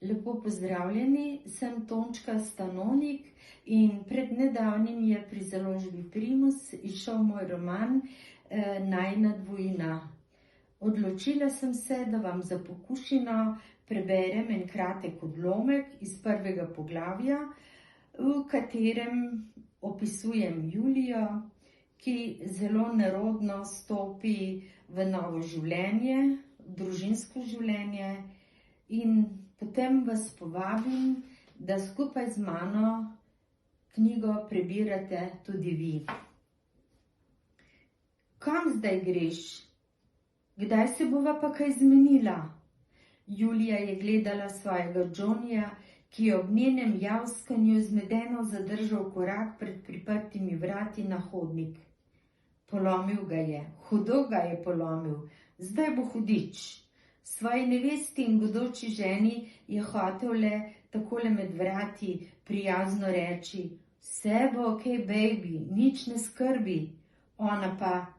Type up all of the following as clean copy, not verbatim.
Lepo pozdravljeni, sem Tončka Stanovnik in pred nedavnim je pri založbi Primus izšel moj roman Najina dvojina. Odločila sem se, da vam za pokušino preberem en kratek odlomek iz prvega poglavja, v katerem opisujem Julijo, ki zelo nerodno stopi v novo življenje, družinsko življenje, in potem vas povabim, da skupaj z mano knjigo prebirate tudi vi. Kam zdaj greš? Kdaj se bova pa kaj zmenila? Julija je gledala svojega Johnnyja, ki je ob njenem javskanju zmedeno zadržal korak pred priprtimi vrati na hodnik. Polomil ga je, hudo ga je polomil, zdaj bo hudič. Svoji nevesti in bodoči ženi je hotel le takole med vrati prijazno reči: vse bo okej, baby, nič ne skrbi. Ona pa: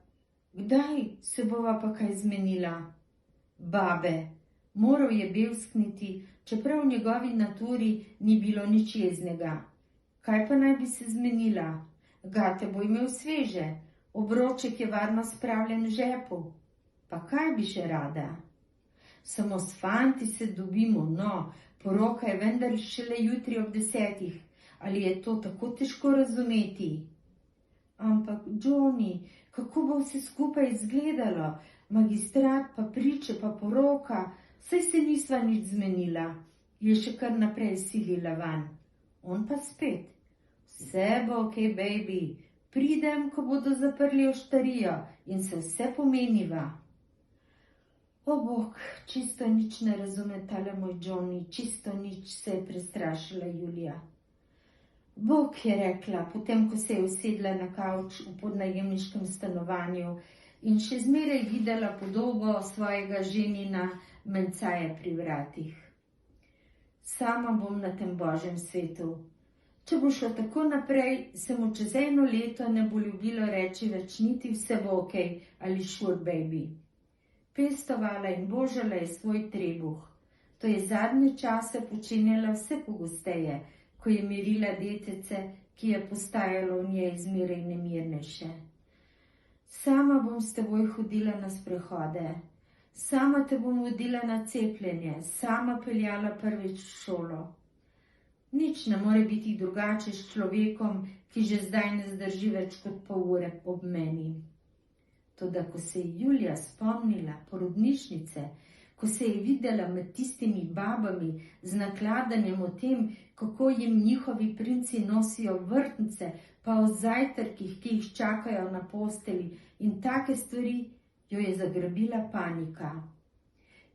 kdaj se bova pa kaj zmenila? Babe, moral je bevskniti, čeprav v njegovi naturi ni bilo nič jeznega. Kaj pa naj bi se zmenila? Gate bo imel sveže, obroček je varno spravljen v žepu. Pa kaj bi še rada? Samo s fanti se dobimo, no, poroka je vendar šele jutri ob 10. Ali je to tako težko razumeti? Ampak, Johnny, kako bo vse skupaj izgledalo? Magistrat, pa priče, pa poroka, saj se nisva nič zmenila, je še kar naprej silila van. On pa spet: vse bo okej, baby, pridem, ko bodo zaprli oštarijo in se vse pomeniva. O bog, čisto nič ne razume tale moj Johnny, čisto nič, se je prestrašila Julija. Bog, je rekla, potem ko se je usedla na kavč v podnajemniškem stanovanju in še zmeraj videla podobo svojega ženina mencaja pri vratih. Sama bom na tem božjem svetu. Če bo šlo tako naprej, se mu čez 1 leto ne bo ljubilo reči več niti vse bo okej ali sure baby. Pestovala in božala je svoj trebuh. To je zadnje čase počenjala vse pogosteje, ko je mirila detece, ki je postajalo v njej zmeraj nemirnejše. Sama bom s teboj hodila na sprehode, sama te bom vodila na cepljenje, sama peljala prvič v šolo. Nič ne more biti drugače s človekom, ki že zdaj ne zdrži več kot pol ure ob meni. Toda ko se je Julija spomnila porodnišnice, ko se je videla med tistimi babami z nakladanjem o tem, kako jim njihovi princi nosijo vrtnice, pa o zajtrkih, ki jih čakajo na posteli in take stvari, jo je zagrabila panika.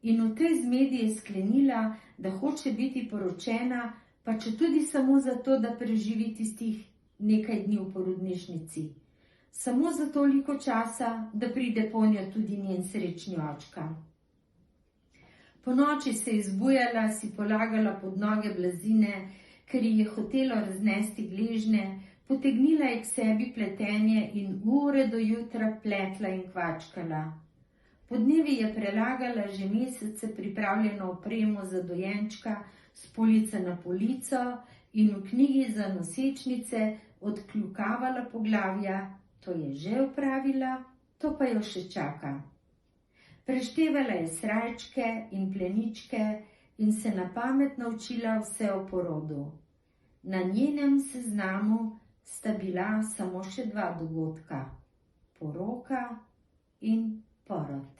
In v tej zmedi je sklenila, da hoče biti poročena, pa četudi samo zato, da preživi tistih nekaj dni v porodnišnici. Samo za toliko časa, da pride ponjo tudi njen srečni očka. Po noči se je zbujala, si polagala pod noge blazine, ker ji je hotelo raznesti gležnje, potegnila je k sebi pletenje in ure do jutra pletla in kvačkala. Podnevi je prelagala že mesece pripravljeno opremo za dojenčka s police na polico in v knjigi za nosečnice odkljukavala poglavja. To je že opravila, to pa jo še čaka. Preštevala je srajčke in pleničke in se na pamet naučila vse o porodu. Na njenem seznamu sta bila samo še 2 dogodka: poroka in porod.